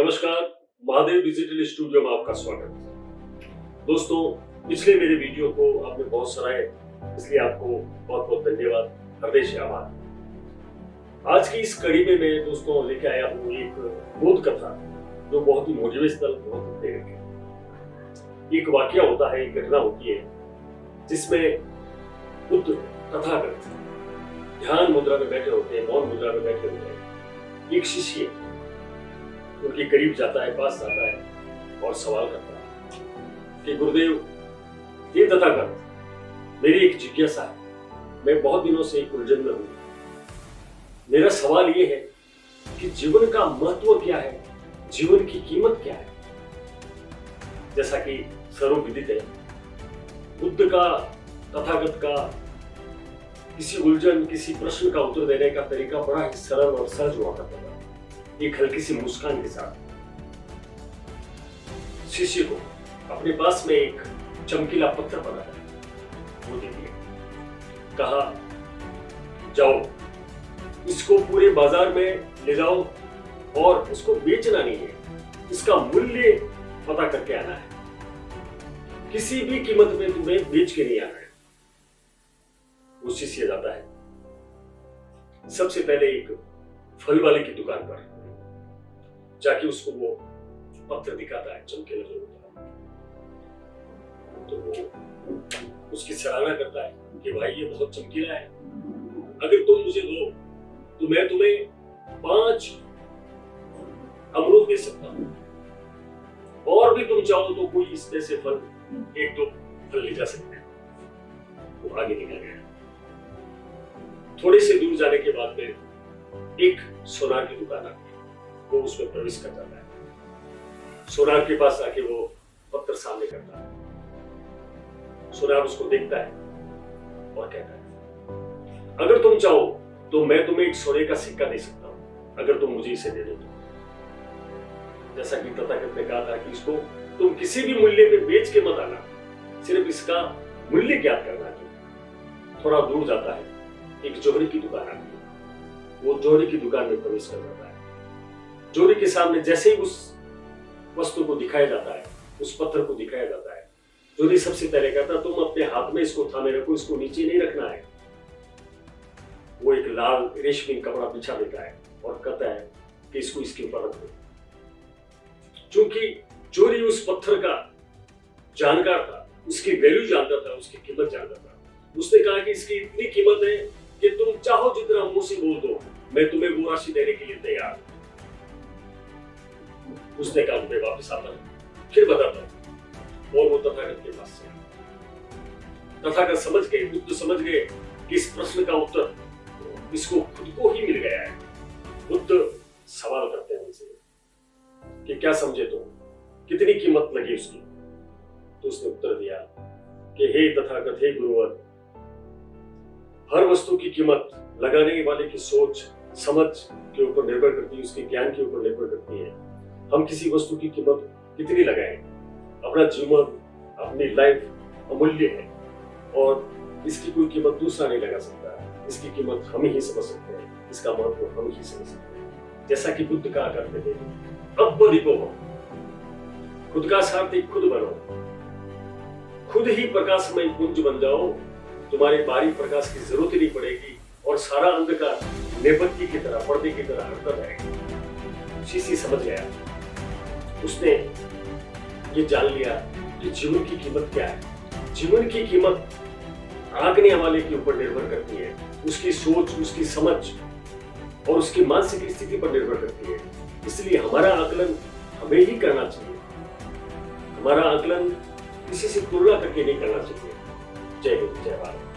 नमस्कार, Mahadev digital studio में आपका स्वागत। दोस्तों, पिछले मेरे वीडियो को आपने बहुत सराहा, इसलिए आपको बहुत बहुत धन्यवाद, हृदय से आभार। आज की इस कड़ी में मैं दोस्तों लेके आया हूँ एक बोध कथा जो बहुत ही मोटिवेशनल, बहुत ही प्रेरक है। एक वाकया होता है, एक घटना होती है जिसमें बुद्ध तथागत ध्यान मुद्रा में बैठे होते हैं, मौन मुद्रा में बैठे होते हैं। एक शिष्य उनके करीब जाता है, पास जाता है और सवाल करता है कि गुरुदेव, ये तथागत, मेरी एक जिज्ञासा है। मैं बहुत दिनों से एक उलझन में हूं। मेरा सवाल ये है कि जीवन का महत्व क्या है, जीवन की कीमत क्या है। जैसा कि सर्वविदित है, बुद्ध का, तथागत का किसी उलझन, किसी प्रश्न का उत्तर देने का तरीका बड़ा ही सरल और सहज हुआ करता था। एक हल्की सी मुस्कान के साथ शिष्य को अपने पास में एक चमकीला पत्थर पड़ा है, वो दे दिया। कहा, जाओ इसको पूरे बाजार में ले जाओ और उसको बेचना नहीं है, इसका मूल्य पता करके आना है। किसी भी कीमत में तुम्हें बेच के नहीं आना है। वो शिष्य जाता है, सबसे पहले एक फल वाले की दुकान पर जाके उसको वो पत्थर दिखाता है, चमकीला जो होता है। तो वो उसकी सराहना करता है कि भाई ये बहुत चमकीला है, अगर तुम मुझे दो तो मैं तुम्हें 5 अमरूद दे सकता हूं, और भी तुम चाहो तो कोई इसमें से फल, 1-2 फल ले जा सकते हैं। वो आगे निकल गया। थोड़े से दूर जाने के बाद में एक सोनार की दुकान आती है, वो उसमें प्रवेश कर जाता है। सोनार के पास आके वो पत्थर सामने करता है। सोनार उसको देखता है और कहता है, अगर तुम चाहो तो मैं तुम्हें एक सोने का सिक्का दे सकता हूं, अगर तुम मुझे इसे दे दो तो। जैसा कि तथागत ने कहा था कि इसको तुम किसी भी मूल्य पे बेच के मत आना, सिर्फ इसका मूल्य ज्ञात करना है। थोड़ा दूर जाता है, एक जोहरी की दुकान आती है। वो जोहरी की दुकान में प्रवेश कर जाता है। जोहरी के सामने जैसे ही उस वस्तु को दिखाया जाता है, उस पत्थर को दिखाया जाता है, जोहरी सबसे पहले कहता है, तुम अपने हाथ में इसको थामे रखो, इसको नीचे नहीं रखना है। वो एक लाल रेशमी कपड़ा बिछा देता है और कहता है कि इसको इसके ऊपर रख दो। चूंकि जोहरी उस पत्थर का जानकार था, उसकी वैल्यू जानता था, उसकी कीमत जानता था, उसने कहा कि इसकी इतनी कीमत है कि तुम चाहो जितना मुंह से बोल दो, मैं तुम्हें वो राशि देने के लिए तैयार हूं। उसने कहा, मैं वापस आता हूं, फिर बताता हूं। और वो तथागत के पास से तथागत समझ गए, बुद्ध समझ गए कि इस प्रश्न का उत्तर इसको खुद को ही मिल गया है। बुद्ध सवाल करते हैं उनसे कि क्या समझे तुम, कितनी कीमत लगी उसकी। तो उसने उत्तर दिया कि हे तथागत, हे गुरुवर, हर वस्तु की कीमत लगाने वाले की सोच समझ के ऊपर निर्भर करती है, उसके ज्ञान के ऊपर निर्भर करती है। हम किसी वस्तु की कीमत कितनी लगाएं, अपना जीवन, अपनी लाइफ अमूल्य है और इसकी कोई कीमत दूसरा नहीं लगा सकता। इसकी कीमत हम ही समझ सकते हैं, इसका महत्व हम ही समझ सकते हैं। जैसा कि बुद्ध कहा करते थे, अब्बदिको हो, खुद का सारथी खुद बनो, खुद ही प्रकाशमय पुंज बन जाओ, तुम्हारे बाहरी प्रकाश की जरूरत ही नहीं पड़ेगी और सारा अंधकार नेपथ्य की तरह, पर्दे की तरह हटता रहेगा। शिष्य समझ गया, उसने ये जान लिया कि जीवन की कीमत क्या है। जीवन की कीमत आंकने वाले के ऊपर निर्भर करती है, उसकी सोच, उसकी समझ और उसकी मानसिक स्थिति पर निर्भर करती है। इसलिए हमारा आकलन हमें ही करना चाहिए, हमारा आकलन किसी से तुलना करके नहीं करना चाहिए। जय हिंद, जय भारत।